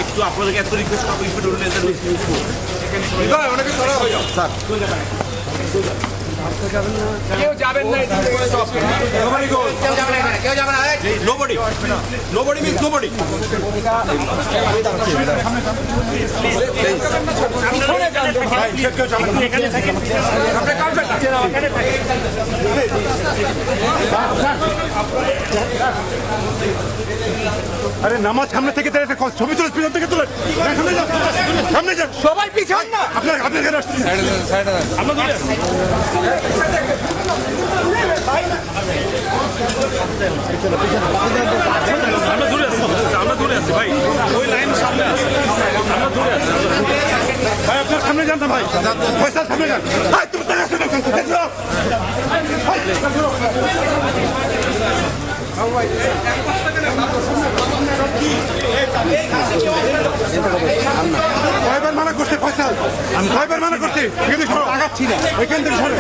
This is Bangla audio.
একটু আপনাদেরকে এত রিকোয়েস্ট করবো স্যার কেউ যাবেন না nobody means nobody আরে নামাজ সামনে থেকে ছবি তুলে পিছন থেকে তুলে সামনে যান সবাই পিছন না আপনার কেন আসছেন আমরা দূরে আছি ভাই ওই লাইন সামনে আছে আমরা দূরে আছি ভাই আপনার সামনে যান না ভাই ফয়সাল সামনে যান ভাই তুমি টাকা শুনো কয়বার মানা করছে ফয়সাল আমি কয়বার মানা করছি এখানে আগাচ্ছি না এখান থেকে সরে